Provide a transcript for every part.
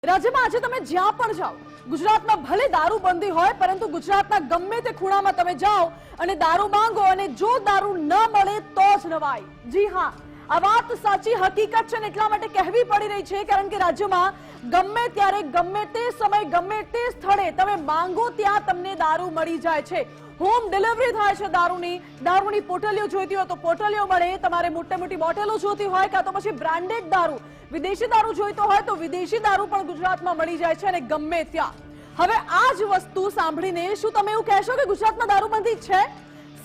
રાજ્યમાં આજે તમે જ્યાં પણ જાઓ, ગુજરાતમાં ભલે દારૂબંધી હોય, પરંતુ ગુજરાતના ગમે તે ખૂણામાં તમે જાઓ અને દારૂ માંગો અને જો દારૂ ન મળે તો જ નવાય. જી હા, આ વાત સાચી હકીકત છે ને એટલા માટે કહેવી પડી રહી છે, કારણ કે રાજ્યમાં ગમે ત્યારે ગમે તે સમય ગમે તે સ્થળે તમે માંગો ત્યાં તમને દારૂ મળી જાય છે. હોમ ડિલિવરી થાય છે દારૂની પોટલીઓ જોઈતી હોય તો પોટલીઓ મળે, તમારે મોટી મોટી બોટલો જોઈતી હોય કાં તો પછી બ્રાન્ડેડ દારૂ, વિદેશી દારૂ જોઈતો હોય તો વિદેશી દારૂ પણ ગુજરાતમાં મળી જાય છે અને ગમે ત્યાં. હવે આ જ વસ્તુ સાંભળીને શું તમે એવું કહેશો કે ગુજરાતમાં દારૂબંધી છે?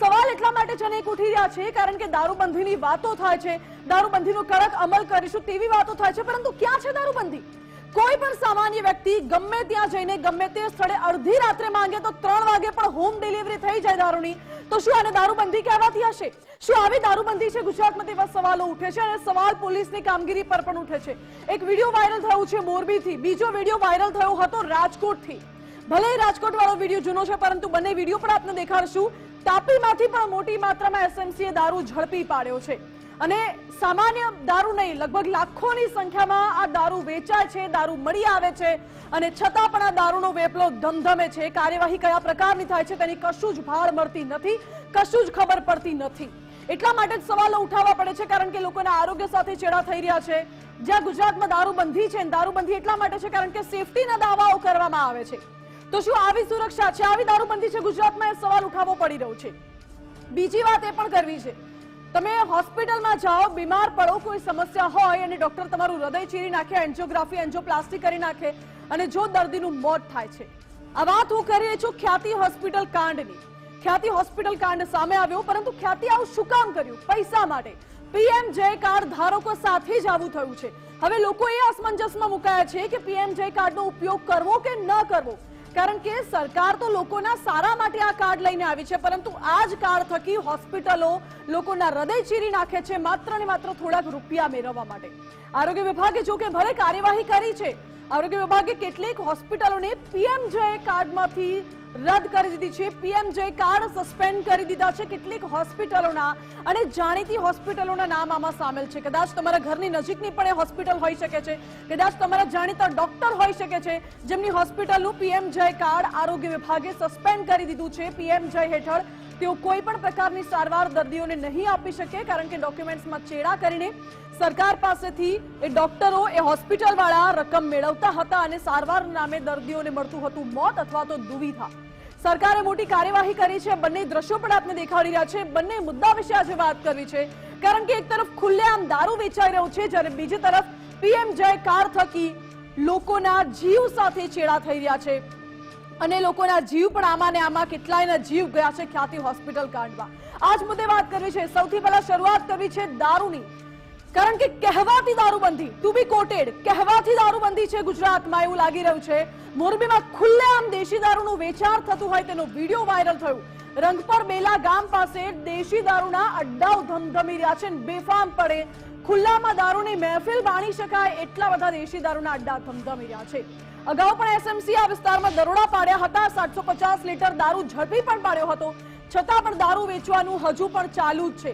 સવાલ એટલા માટે જનેક ઉઠી રહ્યા છે કારણ કે દારૂબંધીની વાતો થાય છે, દારૂબંધીનો કડક અમલ કરીશું તેવી વાતો થાય છે, પરંતુ ક્યાં છે દારૂબંધી? કોઈ પણ સામાન્ય વ્યક્તિ ગમે ત્યાં જઈને ગમે તે સ્થળે અડધી રાત્રે માંગે તો 3 વાગે પણ હોમ ડિલિવરી થઈ જાય દારૂની, તો શું આને દારૂબંધી કહેવાતી હશે? શું આવી દારૂબંધી છે ગુજરાતમાં? તેવા સવાલો ઉઠે છે અને સવાલ પોલીસની કામગીરી પર પણ ઉઠે છે. એક વિડીયો વાયરલ થયો છે મોરબીથી, બીજો વિડીયો વાયરલ થયો હતો રાજકોટથી. ભલે રાજકોટ વાળો વિડીયો જૂનો છે પરંતુ બંને વિડીયો પણ આપને દેખાડશું. તાપીમાંથી પણ મોટી માત્રામાં એસએમસીએ દારૂ ઝડપી પાડ્યો છે અને સામાન્ય દારૂ નહીં, લગભગ લાખોની સંખ્યામાં આ દારૂ વેચાય છે, દારૂ મળી આવે છે અને છતાં પણ આ દારૂનો વેપલો ધમધમે છે. કાર્યવાહી કયા પ્રકારની થાય છે તેની કશું જ ભાળ મળતી નથી, કશું જ ખબર પડતી નથી. એટલા માટે જ સવાલો ઉઠાવવા પડે છે કારણ કે લોકોના આરોગ્ય સાથે ચેડા થઈ રહ્યા છે. જ્યાં ગુજરાતમાં દારૂબંધી છે, દારૂબંધી એટલા માટે છે કારણ કે સેફટીના દાવાઓ કરવામાં આવે છે. તો શું આવી સુરક્ષા છે, આવી દારૂબંધી છે ગુજરાતમાં? એ સવાલ ઉઠાવવો પડી રહ્યો છે. બીજી વાત એ પણ કરવી છે, તમે હોસ્પિટલમાં જાઓ, બીમાર પડો, કોઈ સમસ્યા હોય અને ડોક્ટર તમારું હૃદય ચીરી નાખે, એન્જિયોગ્રાફી એન્જિયોપ્લાસ્ટી કરી નાખે અને જો દર્દીનું મોત થાય છે. આ વાત હું કરી રહી છું ખ્યાતિ હોસ્પિટલ કાંડની. ખ્યાતિ હોસ્પિટલ કાંડ સામે આવ્યો, પરંતુ ખ્યાતિ આવું શું કામ કર્યું? પૈસા માટે. પીએમજે કાર્ડ ધારકો સાથે જ આવું થયું છે. હવે લોકો એ અસમંજસમાં મુકાયા છે કે પીએમજે કાર્ડનો ઉપયોગ કરવો કે ન કરવો, કારણ કે સરકાર તો લોકોના સારા માટે આ કાર્ડ લઈને આવી છે, પરંતુ આ જ કાર્ડ થકી હોસ્પિટલો લોકોના હૃદય ચીરી નાખે છે માત્ર ને માત્ર થોડાક રૂપિયા મેળવવા માટે. આરોગ્ય વિભાગે જો કે ભલે કાર્યવાહી કરી છે, આરોગ્ય વિભાગે કેટલીક હોસ્પિટલોને પીએમજે કાર્ડમાંથી રદ કરી દીધી છે, પીએમજે કાર્ડ સસ્પેન્ડ કરી દીધા છે કેટલીક હોસ્પિટલોના, અને જાણીતી હોસ્પિટલોના નામ આમાં સામેલ છે. કદાચ તમારા ઘરની નજીકની પણ એ હોસ્પિટલ હોઈ શકે છે, કદાચ તમારા જાણીતા ડોક્ટર હોઈ શકે છે જેમની હોસ્પિટલનું પીએમજે કાર્ડ આરોગ્ય વિભાગે સસ્પેન્ડ કરી દીધું છે. પીએમજે હેઠળ તેઓ કોઈ પણ પ્રકારની સારવાર દર્દીઓને નહીં આપી શકે કારણ કે ડોક્યુમેન્ટ્સમાં ચેડા કરીને સરકાર પાસેથી એ ડોક્ટરો, એ હોસ્પિટલ વાળા રકમ મેળવતા હતા અને સારવાર નામે દર્દીઓને મળતું હતું મોત અથવા તો દુવિધા. સરકારે મોટી કાર્યવાહી કરી છે. બંને દ્રશ્યો પણ આપને દેખાડી રહ્યા છે. બંને મુદ્દા વિશે આજે વાત કરવી છે કારણ કે એક તરફ ખુલ્લેઆમ દારૂ વેચાઈ રહ્યો છે, જ્યારે બીજી તરફ પીએમજે કાર્ડ થકી લોકોના જીવ સાથે ચેડા થઈ રહ્યા છે અને લોકોના જીવ પણ આમાં ને આમાં કેટલાયના જીવ ગયા છે ખ્યાતિ હોસ્પિટલ કાંડમાં. આ જ મુદ્દે વાત કરવી છે. સૌથી પહેલા શરૂઆત કરવી છે દારૂની, કારણ કે કહેવાતી દારૂબંધી, ટુ બી કોટેડ, કહેવાતી દારૂબંધી છે ગુજરાતમાં એવું લાગી રહ્યું છે. મોરબીમાં ખુલ્લેઆમ દેશી દારૂનું વેચાણ થતું હોય તેનો વિડીયો વાયરલ થયો. રંગપર બેલા ગામ પાસે દેશી દારૂના અડ્ડાઓ ધમધમી રહ્યા છે. બેફામ પડે ખુલ્લામાં દારૂની મહેફિલ બાણી શકાય એટલા બધા દેશી દારૂના અડ્ડા ધમધમી રહ્યા છે. અગાઉ પણ એસએમસી આ વિસ્તારમાં દરોડા પાડ્યા હતા, 750 લીટર દારૂ ઝડપી પણ પાડ્યો હતો, છતાં પણ દારૂ વેચવાનું હજુ પણ ચાલુ જ છે.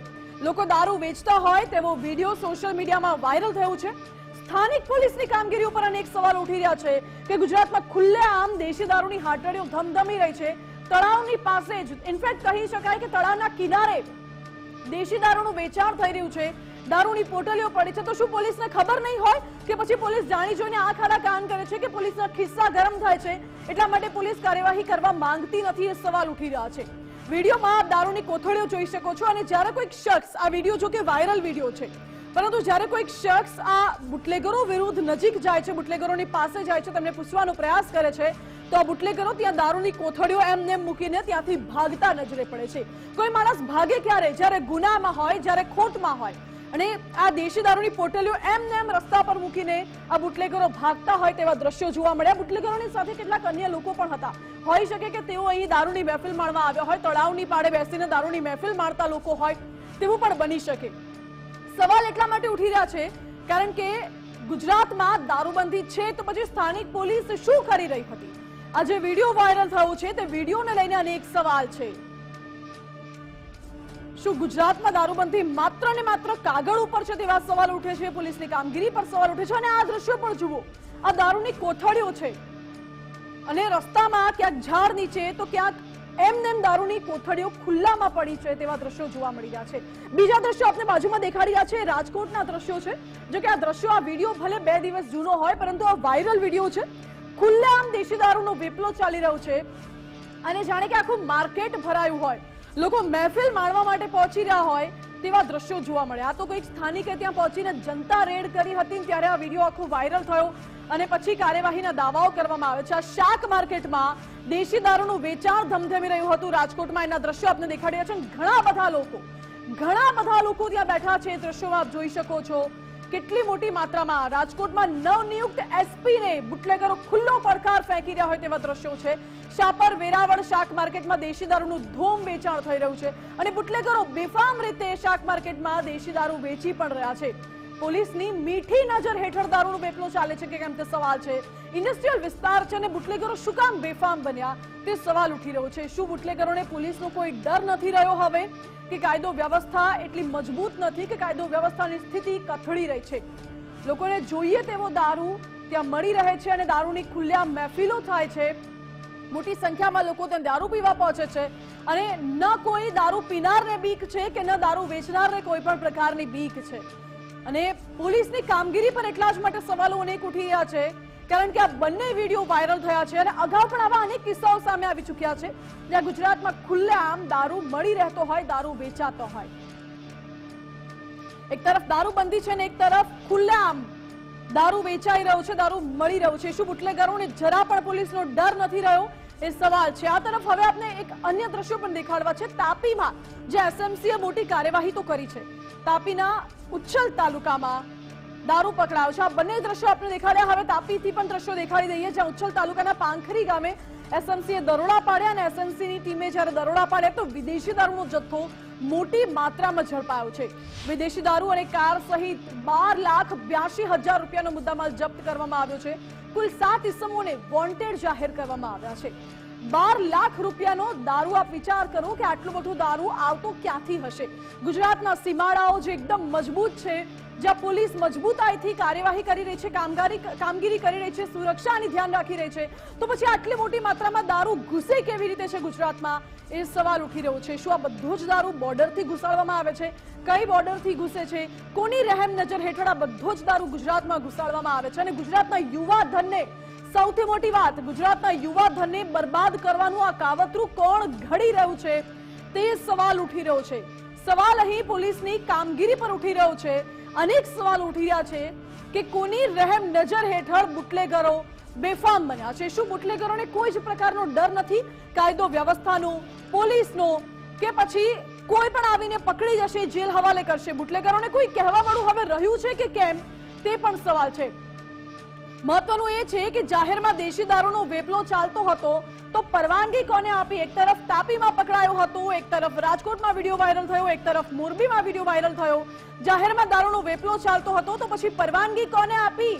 લોકો દારૂ વેચતા હોય તેવો વિડીયો સોશિયલ મીડિયામાં વાયરલ થયો છે. સ્થાનિક પોલીસની કામગીરી ઉપર અનેક સવાલ ઉઠી રહ્યા છે કે ગુજરાતમાં ખુલ્લેઆમ દેશી દારૂની હાટડીઓ ધમધમી રહી છે. તળાવની પાસે જ, ઇનફેક્ટ કહી શકાય કે તળાવના કિનારે દેશી દારૂનું વેચાણ થઈ રહ્યું છે, દારૂની પોટલીઓ પડી છે. તો શું પોલીસને ખબર નહીં હોય કે પછી પોલીસ જાણી જોઈને આંખ આડા કાન કરે છે કે પોલીસના ખિસ્સા ગરમ થાય છે એટલા માટે પોલીસ કાર્યવાહી કરવા માંગતી નથી? એ સવાલ ઉઠી રહ્યા છે. વિડીયોમાં આપ દારૂની કોથળીઓ જોઈ શકો છો અને જ્યારે કોઈક શખ્સ, આ વિડીયો જો કે વાયરલ વિડીયો છે, પરંતુ જ્યારે કોઈક શખ્સ આ બુટલેગરો વિરુદ્ધ નજીક જાય છે, બુટલેગરોની પાસે જાય છે, તેમને પૂછવાનો પ્રયાસ કરે છે, તો આ બુટલેગરો ત્યાં દારૂની કોથળીઓ એમને મૂકીને ત્યાંથી ભાગતા નજરે પડે છે. કોઈ માણસ ભાગે ક્યારે? જ્યારે ગુનામાં હોય, જ્યારે ખોટમાં હોય. અને આ દેશી દારૂની પોટલીઓ એમને રસ્તા પર મૂકીને આ બુટલેગરો ભાગતા હોય તેવા દ્રશ્યો જોવા મળ્યા. બુટલેગરોની સાથે કેટલાક અન્ય લોકો પણ હતા. હોઈ શકે કે તેઓ અહીં દારૂની મહેફિલ માણવા આવ્યા હોય, તળાવની પાળે બેસીને દારૂની મહેફિલ માણતા લોકો હોય તેવું પણ બની શકે. સવાલ એટલા માટે ઉઠી રહ્યા છે કારણ કે ગુજરાતમાં દારૂબંધી છે તો પછી સ્થાનિક પોલીસ શું કરી રહી હતી? આજે વિડીયો વાયરલ થયો છે તે વિડીયોને લઈને અનેક સવાલ છે. શું ગુજરાતમાં દારૂબંધી માત્ર ને માત્ર કાગળ ઉપર છે તેવા સવાલ ઉઠે છે? પોલીસની કામગીરી પર સવાલ ઉઠે છે અને આ દ્રશ્યો પણ જુઓ. આ દારૂની કોથળીઓ છે અને રસ્તામાં ક્યાંક ઝાડ નીચે તો ક્યાંક એમને દારૂની કોથળીઓ ખુલ્લામાં પડી છે તેવા દ્રશ્યો જોવા મળી રહ્યા છે। બીજા દ્રશ્યો આપણે બાજુમાં દેખાડી રહ્યા છે રાજકોટના દ્રશ્યો છે। જો કે આ દ્રશ્યો, આ વિડીયો ભલે 2 દિવસ જૂનો હોય પરંતુ આ વાયરલ વિડીયો છે। ખુલ્લેઆમ દેશી દારૂનો વેપલો ચાલી રહ્યો છે અને જાણે કે આખું માર્કેટ ભરાયું હોય, લોકો મહેફિલ માણવા માટે પહોંચી રહ્યા હોય તેવા દ્રશ્યો જોવા મળ્યા। આ તો કોઈક સ્થાનિકે ત્યાં પહોંચીને જનતા રેડ કરી હતી ત્યારે આ વિડીયો આખો વાયરલ થયો અને પછી કાર્યવાહીના દાવાઓ કરવામાં આવે છે। આ શાક માર્કેટમાં દેશી દારૂનું વેચાણ ધમધમી રહ્યું હતું રાજકોટમાં, એના દ્રશ્યો આપને દેખાડ્યા છે। ઘણા બધા લોકો ત્યાં બેઠા છે। દ્રશ્યોમાં આપ જોઈ શકો છો કેટલી મોટી માત્રામાં રાજકોટમાં નવનિયુક્ત એસપીને બુટલેગરો ખુલ્લો પડકાર ફેંકી રહ્યા હોય તેવા દ્રશ્યો છે। શાપર, વેરાવળ શાક માર્કેટમાં દેશી દારૂનું ધૂમ વેચાણ થઈ રહ્યું છે અને બુટલેગરો બેફામ રીતે શાક માર્કેટમાં દેશી દારૂ વેચી પણ રહ્યા છે। પોલીસની મીઠી નજર હેઠળ દારૂનો વેપલો ચાલે છે કે કેમ તે સવાલ છે। ઇન્ડસ્ટ્રીયલ વિસ્તાર છે અને બુટલેગરો શું કામ બેફામ બન્યા તે સવાલ ઉઠી રહ્યો છે। શું બુટલેગરોને પોલીસનો કોઈ ડર નથી રહ્યો હવે, કે કાયદો વ્યવસ્થા એટલી મજબૂત નથી, કે કાયદો વ્યવસ્થાની સ્થિતિ કથળી રહી છે? લોકોને જોઈએ તેવો દારૂ ત્યાં મળી રહે છે અને દારૂની ખુલ્લેઆમ મહેફિલો થાય છે। મોટી સંખ્યામાં લોકો ત્યાં દારૂ પીવા પહોંચે છે અને ન કોઈ દારૂ પીનારને બીક છે કે ન દારૂ વેચનારને કોઈ પણ પ્રકારની બીક છે। અને પોલીસની કામગીરી પર એટલા જ માટે સવાલો અનેક ઉઠી રહ્યા છે કારણ કે આ બંને વિડીયો વાયરલ થયા છે અને અગાઉ પણ આવા અનેક કિસ્સાઓ સામે આવી ચૂક્યા છે જ્યાં ગુજરાતમાં ખુલ્લેઆમ દારૂ મળી રહેતો હોય, દારૂ વેચાતો હોય। એક તરફ દારૂબંધી છે અને એક તરફ ખુલ્લેઆમ દારૂ વેચાઈ રહ્યો છે, દારૂ મળી રહ્યો છે। શું બુટલેગરોને જરા પણ પોલીસનો ડર નથી રહ્યો એ સવાલ છે। આ તરફ હવે આપણે એક અન્ય દ્રશ્યો પણ દેખાડવા છે। તાપીમાં જે એસએમસીએ મોટી કાર્યવાહી તો કરી છે, તાપીના ઉચ્છલ તાલુકામાં દારૂ પકડાયો છે। આ બંને દ્રશ્યો આપણે દેખાડ્યા। હવે તાપીથી પણ દ્રશ્યો દેખાડી દઈએ જ્યાં ઉચ્છલ તાલુકાના પાંખરી ગામે એસએમસીએ દરોડા પાડ્યા અને એસએમસીની ટીમે જ્યારે દરોડા પાડ્યા તો વિદેશી દારૂનો જથ્થો મોટી માત્રામાં ઝડપાયો છે। વિદેશી દારૂ અને કાર સહિત 12,82,000 રૂપિયાનો મુદ્દામાલ જપ્ત કરવામાં આવ્યો છે। કુલ 7 ઇસમોને વોન્ટેડ જાહેર કરવામાં આવ્યા છે। 12 લાખ રૂપિયાનો દારૂ, આપ વિચાર કરો કે આટલું બધું દારૂ આવતો ક્યાંથી હશે? ગુજરાતના સીમાડાઓ જે એકદમ મજબૂત છે, જ્યાં પોલીસ મજબૂતાઈથી કાર્યવાહી કરી રહી છે, કામગીરી કરી રહી છે, સુરક્ષાની ધ્યાન રાખી રહી છે, તો પછી આટલી મોટી માત્રામાં દારૂ ઘૂસે કેવી રીતે છે ગુજરાતમાં એ સવાલ ઉઠી રહ્યો છે। શું આ બધો જ દારૂ બોર્ડરથી ઘુસાડવામાં આવે છે? કઈ બોર્ડરથી ઘૂસે છે? કોની રહેમ નજર હેઠળ આ બધો જ દારૂ ગુજરાતમાં ઘુસાડવામાં આવે છે? અને ગુજરાતના યુવા ધનને, સૌથી મોટી વાત, ગુજરાતના યુવા ધનને બરબાદ કરવાનું આ કાવતરું કોણ ઘડી રહ્યું છે તે સવાલ ઉઠી રહ્યો છે। સવાલ અહીં પોલીસની કામગીરી પર ઉઠી રહ્યો છે। અનેક સવાલ ઉઠી રહ્યા છે કે કોની રહેમ નજર હેઠળ બુટલેગરો બેફામ બન્યા છે? શું બુટલેગરોને કોઈ જ પ્રકારનો ડર નથી કાયદો વ્યવસ્થાનો, પોલીસનો, કે પછી કોઈ પણ આવીને પકડી જશે, જેલ હવાલે કરશે? બુટલેગરોને કોઈ કહેવા વાળું હવે રહ્યું છે કે કેમ તે પણ સવાલ છે। મહત્વનું એ છે કે જાહેરમાં દેશી દારૂનો વેપલો ચાલતો હતો તો પરવાનગી કોને આપી? એક તરફ તાપીમાં પકડાયો હતો, એક તરફ રાજકોટમાં વિડીયો વાયરલ થયો, એક તરફ મોરબીમાં વિડીયો વાયરલ થયો। જાહેરમાં દારૂનો વેપલો ચાલતો હતો તો પછી પરવાનગી કોને આપી?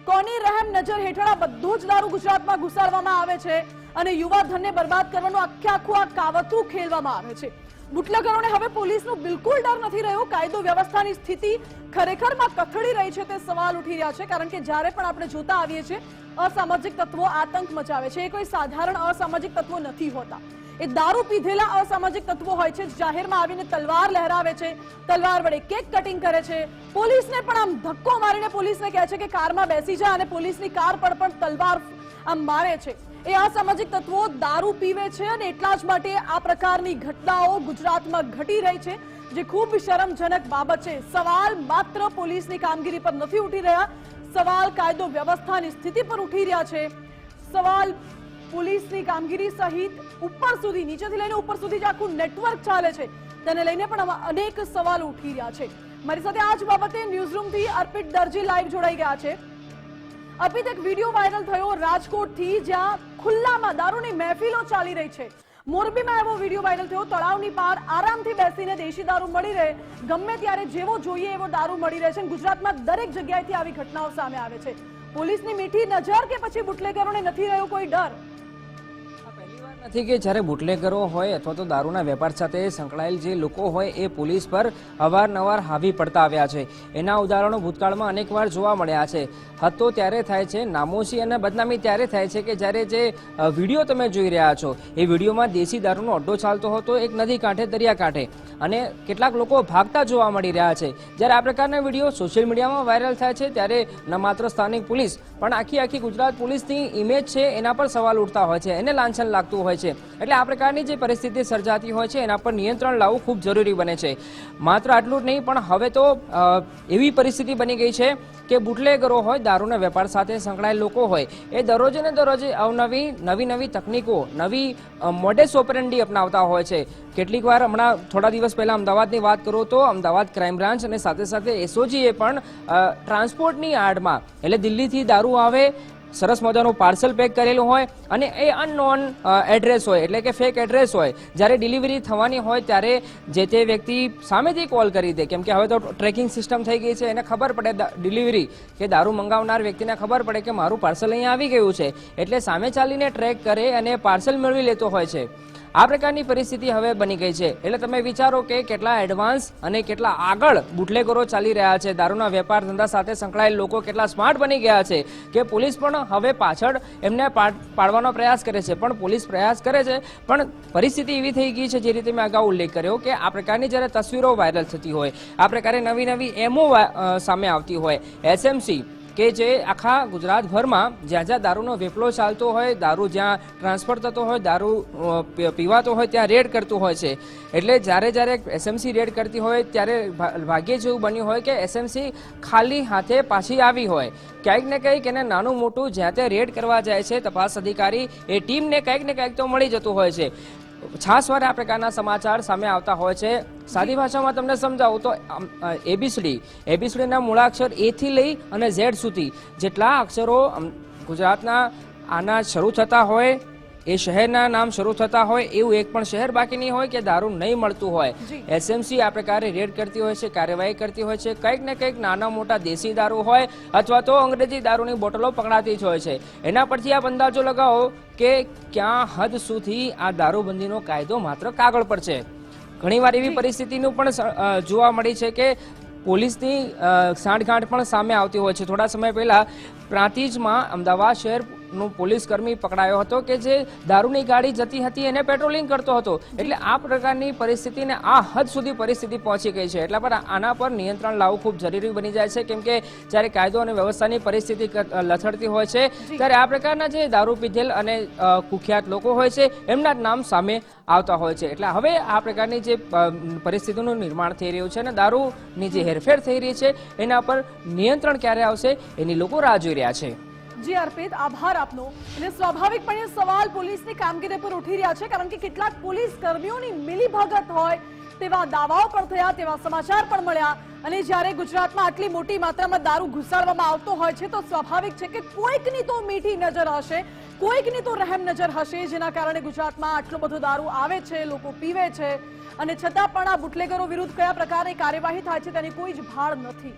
કોની રહેમ નજર હેઠળ આ બધો જ દારૂ ગુજરાતમાં ઘુસાડવામાં આવે છે અને યુવા ધનને બરબાદ કરવાનું આખું આ કાવતરું ખેલવામાં આવે છે? બુટલેગરોને હવે પોલીસનો બિલકુલ ડર નથી રહ્યો। કાયદો વ્યવસ્થાની સ્થિતિ ખરેખરમાં કથળી રહી છે તે સવાલ ઉઠી રહ્યા છે કારણ કે જ્યારે પણ આપણે જોતા આવીએ છીએ અસામાજિક તત્વો આતંક મચાવે છે। એ કોઈ સાધારણ અસામાજિક તત્વો નથી હોતા, એ દારૂ પીધેલા અસામાજિક તત્વો હોય છે। જાહેરમાં આવીને તલવાર લહેરાવે છે, તલવાર વડે કેક કટિંગ કરે છે, પોલીસને પણ આમ ધક્કો મારીને પોલીસને કહે છે કે કારમાં બેસી જા અને પોલીસની કાર પર પણ તલવાર આમ મારે છે। એ અસામાજિક તત્વો દારૂ પીવે છે અને એટલા જ માટે આ પ્રકારની ઘટનાઓ ગુજરાતમાં ઘટી રહી છે જે ખૂબ શરમજનક બાબત છે। સવાલ માત્ર પોલીસની કામગીરી પર નથી ઉઠી રહ્યા, સવાલ કાયદો વ્યવસ્થાની સ્થિતિ પર ઉઠી રહ્યા છે। સવાલ પોલીસની કામગીરી સહિત ઉપર સુધી, નીચેથી લઈને ઉપર સુધી જે આખું નેટવર્ક ચાલે છે તેને લઈને પણ અનેક સવાલો ઉઠી રહ્યા છે। મારી સાથે આ જ બાબતે ન્યૂઝરૂમથી અર્પિત દરજી લાઈવ જોડાઈ ગયા છે। અર્પિત, એક વિડીયો વાયરલ થયો રાજકોટથી જ્યાં ખુલ્લામાં દારૂની મહેફિલો ચાલી રહી છે। મોરબીમાં એવો વિડીયો વાયરલ થયો, તળાવની પાર આરામથી બેસીને દેશી દારૂ મળી રહે, ગમે ત્યારે જેવો જોઈએ એવો દારૂ મળી રહે છે। ગુજરાતમાં દરેક જગ્યાએથી આવી ઘટનાઓ સામે આવે છે। પોલીસની મીઠી નજર કે પછી બુટલેગરોને નથી રહ્યો કોઈ ડર? નથી કે જ્યારે બુટલેગરો હોય અથવા તો દારૂના વેપાર સાથે સંકળાયેલ જે લોકો હોય એ પોલીસ પર અવારનવાર હાવી પડતા આવ્યા છે। એના ઉદાહરણો ભૂતકાળમાં અનેકવાર જોવા મળ્યા છે। હતો ત્યારે થાય છે, નામોશી અને બદનામી ત્યારે થાય છે કે જ્યારે જે વિડીયો તમે જોઈ રહ્યા છો એ વિડીયોમાં દેશી દારૂનો અડ્ડો ચાલતો હતો એક નદી કાંઠે, દરિયા કાંઠે, અને કેટલાક લોકો ભાગતા જોવા મળી રહ્યા છે. જ્યારે આ પ્રકારના વિડીયો સોશિયલ મીડિયામાં વાયરલ થાય છે ત્યારે ન માત્ર સ્થાનિક પોલીસ પણ આખી ગુજરાત પોલીસની ઇમેજ છે એના પર સવાલ ઉઠતા હોય છે, એને લાંછન લાગતું હોય છે. એટલે આ પ્રકારની જે પરિસ્થિતિ સર્જાતી હોય છે એના પર નિયંત્રણ લાવવું ખૂબ જરૂરી બને છે. માત્ર આટલું જ નહીં, પણ હવે તો એવી પરિસ્થિતિ બની ગઈ છે કે બુટલેગરો હોય, દારૂના વેપાર સાથે સંકળાયેલ લોકો હોય, એ દરરોજે ને દરરોજે નવી તકનીકો, નવી મોડેસ ઓપરેન્ડી અપનાવતા હોય છે. કેટલીક વાર હમણાં થોડા દિવસ પહેલા અમદાવાદની વાત કરું તો અમદાવાદ ક્રાઇમ બ્રાન્ચ અને સાથે એસઓજીએ પણ ટ્રાન્સપોર્ટની આડમાં, એટલે દિલ્હીથી દારૂ આવે, સરસ મજાનું પાર્સલ પેક કરેલું હોય અને એ અનનોન એડ્રેસ હોય, એટલે કે ફેક એડ્રેસ હોય, જ્યારે ડિલિવરી થવાની હોય ત્યારે જે તે વ્યક્તિ સામેથી કોલ કરી દે, કેમ કે હવે તો ટ્રેકિંગ સિસ્ટમ થઈ ગઈ છે, એને ખબર પડે ડિલિવરી કે દારૂ મંગાવનાર વ્યક્તિને ખબર પડે કે મારું પાર્સલ અહીંયા આવી ગયું છે, એટલે સામે ચાલીને ટ્રેક કરે અને પાર્સલ મેળવી લેતો હોય છે. આ પ્રકારની પરિસ્થિતિ હવે બની ગઈ છે. એટલે તમે વિચારો કે કેટલા એડવાન્સ અને કેટલા આગળ બુટલેગરો ચાલી રહ્યા છે. દારૂના વેપાર ધંધા સાથે સંકળાયેલ લોકો કેટલા સ્માર્ટ બની ગયા છે કે પોલીસ પણ હવે પાછળ એમને પાડવાનો પ્રયાસ કરે છે. પણ પોલીસ પ્રયાસ કરે છે, પણ પરિસ્થિતિ એવી થઈ ગઈ છે, જે રીતે મેં અગાઉ ઉલ્લેખ કર્યો કે આ પ્રકારની જ્યારે તસવીરો વાયરલ થતી હોય, આ પ્રકારે નવી એમઓ સામે આવતી હોય, એસએમસી કે જે આખા ગુજરાતભરમાં જ્યાં દારૂનો વેપલો ચાલતો હોય, દારૂ જ્યાં ટ્રાન્સફર થતો હોય, દારૂ પીવાતો હોય ત્યાં રેડ કરતું હોય છે. એટલે જ્યારે એસએમસી રેડ કરતી હોય ત્યારે ભાગ્યે જેવું બન્યું હોય કે એસએમસી ખાલી હાથે પાછી આવી હોય. ક્યાંક ને કંઈક એને નાનું મોટું જ્યાં ત્યાં રેડ કરવા જાય છે તપાસ અધિકારી, એ ટીમને કંઈક ને કંઈક તો મળી જતું હોય છે. છાસવારે આ પ્રકારના સમાચાર સામે આવતા હોય છે. સાદી ભાષામાં તમને સમજાવું તો એબીસીડીના મૂળાક્ષર એ થી લઈ અને ઝેડ સુધી જેટલા અક્ષરો ગુજરાતના આના શરૂ થતા હોય, એ શહેરના નામ શરૂ થતા હોય, એવું એક પણ શહેર બાકી નહીં હોય કે દારૂ નહીં મળતું હોય. એસએમસી આ પ્રકારે રેડ કરતી હોય છે, કાર્યવાહી કરતી હોય છે. કંઈક ને કંઈક નાના મોટા દેશી દારૂ હોય અથવા તો અંગ્રેજી દારૂની બોટલો પકડાતી જ હોય છે. એના પરથી આપ અંદાજો લગાવો કે ક્યાં હદ સુધી આ દારૂબંધીનો કાયદો માત્ર કાગળ પર છે. ઘણીવાર એવી પરિસ્થિતિનું પણ જોવા મળી છે કે પોલીસની સાંઠગાંઠ પણ સામે આવતી હોય છે. થોડા સમય પહેલા પ્રાંતિજમાં અમદાવાદ શહેરનો પોલીસ કર્મી પકડાયો હતો કે જે દારૂની ગાડી જતી હતી એને પેટ્રોલિંગ કરતો હતો. એટલે આ પ્રકારની પરિસ્થિતિને આ હદ સુધી પરિસ્થિતિ પહોંચી ગઈ છે. એટલા પર આના પર નિયંત્રણ લાવવું ખૂબ જરૂરી બની જાય છે, કેમ કે જ્યારે કાયદો અને વ્યવસ્થાની પરિસ્થિતિ લથડતી હોય છે ત્યારે આ પ્રકારના જે દારૂ પીધેલ અને કુખ્યાત લોકો હોય છે એમના જ નામ સામે આવતા હોય છે. એટલે હવે આ પ્રકારની જે પરિસ્થિતિનું નિર્માણ થઈ રહ્યું છે અને દારૂની જે હેરફેર થઈ રહી છે એના પર નિયંત્રણ ક્યારે આવશે એની લોકો રાહ જોઈ રહ્યા છે. જી અર્પિત, આભાર આપનો. એટલે સ્વાભાવિકપણે સવાલ પોલીસની કામગીરી પર ઉઠી રહ્યા છે, કારણ કે કેટલાક પોલીસ કર્મીઓની મિલીભગત હોય તેવા દાવાઓ પણ થયા, તેવા સમાચાર પણ મળ્યા. અને જ્યારે ગુજરાતમાં આટલી મોટી માત્રામાં દારૂ ઘુસાડવામાં આવતો હોય છે તો સ્વાભાવિક છે કે કોઈકની તો મીઠી નજર હશે, કોઈકની તો રહેમ નજર હશે, જેના કારણે ગુજરાતમાં આટલો બધો દારૂ આવે છે, લોકો પીવે છે, અને છતાં પણ આ બુટલેગરો વિરુદ્ધ કયા પ્રકારની કાર્યવાહી થાય છે તેની કોઈ જ ભાળ નથી.